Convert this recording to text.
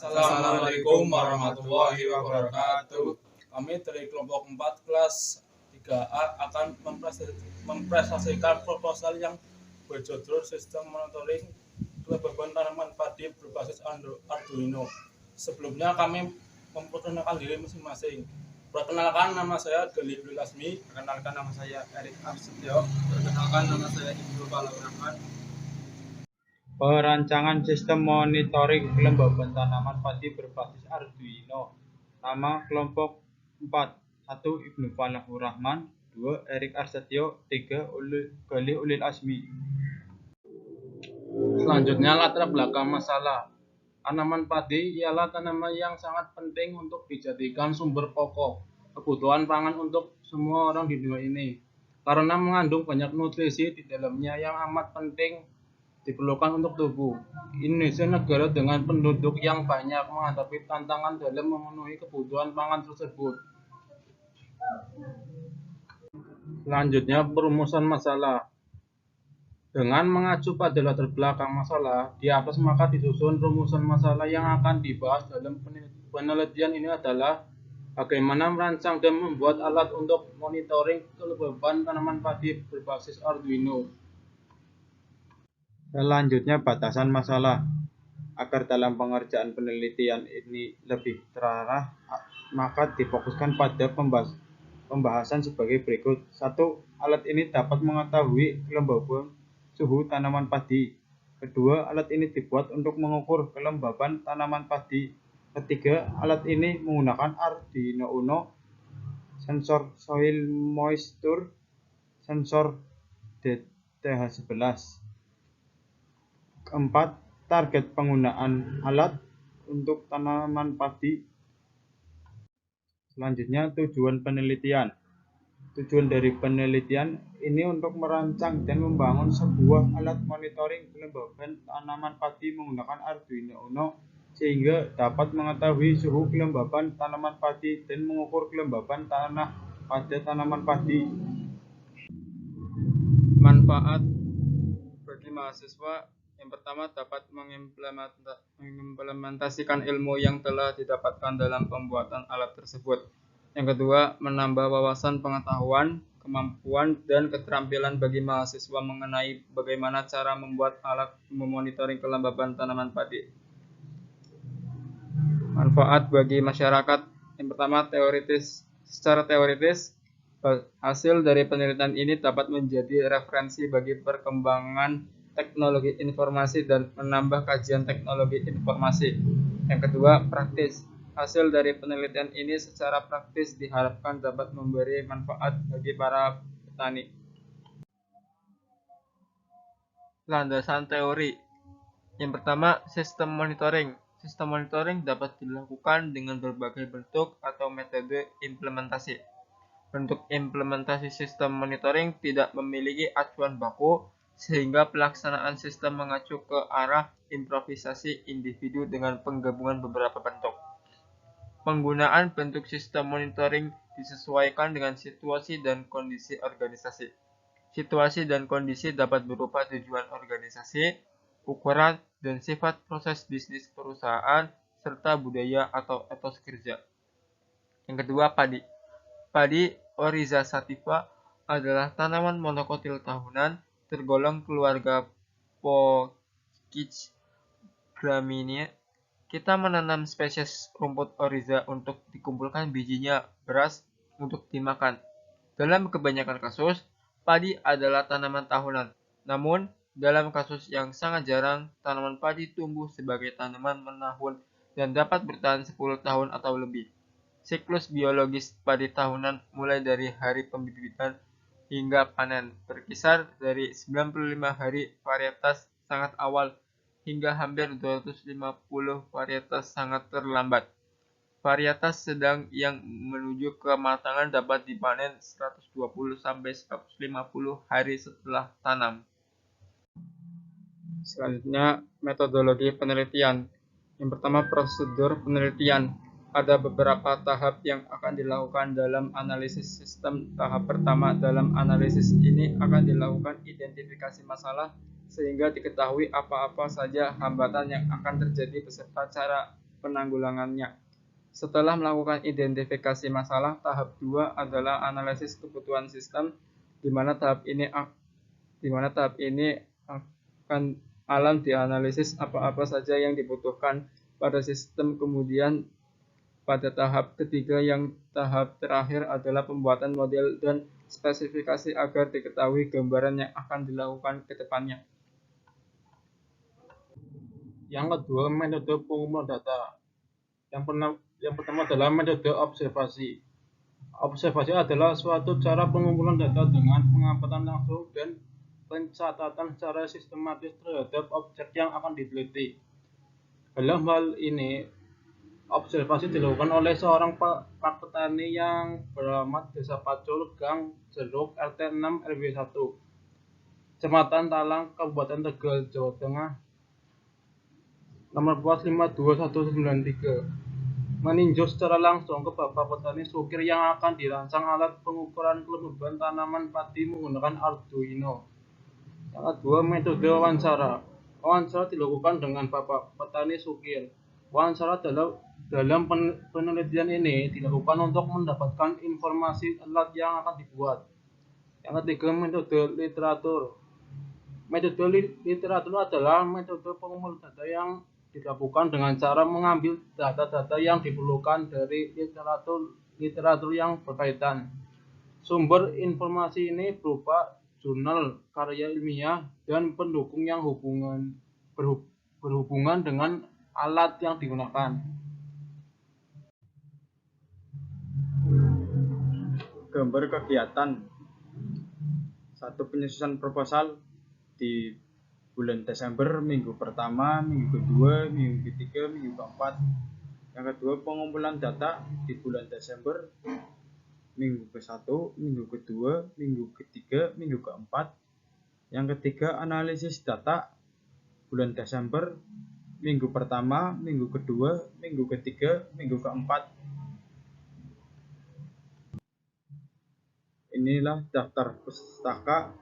Assalamualaikum warahmatullahi wabarakatuh. Kami dari kelompok 4 kelas 3A akan mempresentasikan proposal yang berjudul Sistem Monitoring Kelembaban Tanaman Padi Berbasis Arduino. Sebelumnya kami memperkenalkan diri masing-masing. Perkenalkan, nama saya Gali Lasmi. Perkenalkan, nama saya Erik Arsetio. Perkenalkan, nama saya Ibnu Palawraman. Perancangan sistem monitoring kelembaban tanaman padi berbasis Arduino. Nama kelompok 4: 1. Ibnu Falahur Rahman, 2. Erik Arsetio, 3. Gali Ulil Asmi. Selanjutnya, latar belakang masalah. Tanaman padi ialah tanaman yang sangat penting untuk dijadikan sumber pokok kebutuhan pangan untuk semua orang di dunia ini, karena mengandung banyak nutrisi di dalamnya yang amat penting diperlukan untuk tubuh. Indonesia, negara dengan penduduk yang banyak, menghadapi tantangan dalam memenuhi kebutuhan pangan tersebut. Selanjutnya, perumusan masalah. Dengan mengacu pada latar belakang masalah di atas, maka disusun rumusan masalah yang akan dibahas dalam penelitian ini adalah bagaimana merancang dan membuat alat untuk monitoring kelembaban tanaman padi berbasis Arduino. Selanjutnya, batasan masalah. Agar dalam pengerjaan penelitian ini lebih terarah, maka difokuskan pada pembahasan sebagai berikut. 1. Alat ini dapat mengetahui kelembaban suhu tanaman padi. Kedua, alat ini dibuat untuk mengukur kelembaban tanaman padi. Ketiga, alat ini menggunakan Arduino Uno, sensor soil moisture, sensor DTH11. Keempat, target penggunaan alat untuk tanaman padi. Selanjutnya, tujuan penelitian. Tujuan dari penelitian ini untuk merancang dan membangun sebuah alat monitoring kelembaban tanaman padi menggunakan Arduino Uno sehingga dapat mengetahui suhu kelembaban tanaman padi dan mengukur kelembaban tanah pada tanaman padi. Manfaat bagi mahasiswa: yang pertama, dapat mengimplementasikan ilmu yang telah didapatkan dalam pembuatan alat tersebut. Yang kedua, menambah wawasan pengetahuan, kemampuan, dan keterampilan bagi mahasiswa mengenai bagaimana cara membuat alat memonitoring kelembaban tanaman padi. Manfaat bagi masyarakat: yang pertama, secara teoritis, hasil dari penelitian ini dapat menjadi referensi bagi perkembangan teknologi informasi dan menambah kajian teknologi informasi. Yang kedua, praktis. Hasil dari penelitian ini secara praktis diharapkan dapat memberi manfaat bagi para petani. Landasan teori. Yang pertama, sistem monitoring. Sistem monitoring dapat dilakukan dengan berbagai bentuk atau metode implementasi. Bentuk implementasi sistem monitoring tidak memiliki acuan baku, sehingga pelaksanaan sistem mengacu ke arah improvisasi individu dengan penggabungan beberapa bentuk. Penggunaan bentuk sistem monitoring disesuaikan dengan situasi dan kondisi organisasi. Situasi dan kondisi dapat berupa tujuan organisasi, ukuran, dan sifat proses bisnis perusahaan, serta budaya atau etos kerja. Yang kedua, padi. Padi Oryza sativa adalah tanaman monokotil tahunan tergolong keluarga Poaceae Gramineae. Kita menanam spesies rumput Oryza untuk dikumpulkan bijinya beras untuk dimakan. Dalam kebanyakan kasus, padi adalah tanaman tahunan. Namun, dalam kasus yang sangat jarang, tanaman padi tumbuh sebagai tanaman menahun dan dapat bertahan 10 tahun atau lebih. Siklus biologis padi tahunan mulai dari hari pembibitan hingga panen, berkisar dari 95 hari varietas sangat awal hingga hampir 250 varietas sangat terlambat. Varietas sedang yang menuju kematangan dapat dipanen 120-150 hari setelah tanam. Selanjutnya, metodologi penelitian. Yang pertama, prosedur penelitian. Ada beberapa tahap yang akan dilakukan dalam analisis sistem. Tahap pertama dalam analisis ini akan dilakukan identifikasi masalah, sehingga diketahui apa-apa saja hambatan yang akan terjadi beserta cara penanggulangannya. Setelah melakukan identifikasi masalah, tahap 2 adalah analisis kebutuhan sistem, di mana tahap ini akan dianalisis apa-apa saja yang dibutuhkan pada sistem. Kemudian pada tahap ketiga yang tahap terakhir adalah pembuatan model dan spesifikasi agar diketahui gambaran yang akan dilakukan ke depannya. Yang kedua, metode pengumpulan data. Yang pertama adalah metode observasi. Observasi adalah suatu cara pengumpulan data dengan pengamatan langsung dan pencatatan secara sistematis terhadap objek yang akan diteliti. Dalam hal ini, observasi dilakukan oleh seorang pak petani yang beralamat Desa Pacul, Gang Jeruk, RT 6 RW 1, Kecamatan Talang, Kabupaten Tegal, Jawa Tengah, nomor pos 52193. Meninjau secara langsung ke Bapak Petani Sukir yang akan dirancang alat pengukuran kelembaban tanaman padi menggunakan Arduino. Yang kedua, metode wawancara. Wawancara dilakukan dengan Bapak Petani Sukir. Wawancara dalam penelitian ini dilakukan untuk mendapatkan informasi alat yang akan dibuat. Yang ketiga, metode literatur. Metode literatur adalah metode pengumpulan data yang dilakukan dengan cara mengambil data-data yang diperlukan dari literatur yang berkaitan. Sumber informasi ini berupa jurnal, karya ilmiah, dan pendukung yang berhubungan dengan alat yang digunakan. Gambar kegiatan. 1. Penyusunan proposal di bulan Desember, minggu pertama, minggu kedua, minggu ketiga, minggu keempat. Yang kedua, pengumpulan data di bulan Desember, minggu ke-1, minggu kedua, minggu ketiga, minggu keempat. Yang ketiga, analisis data bulan Desember, minggu pertama, minggu kedua, minggu ketiga, minggu keempat. Inilah daftar pustaka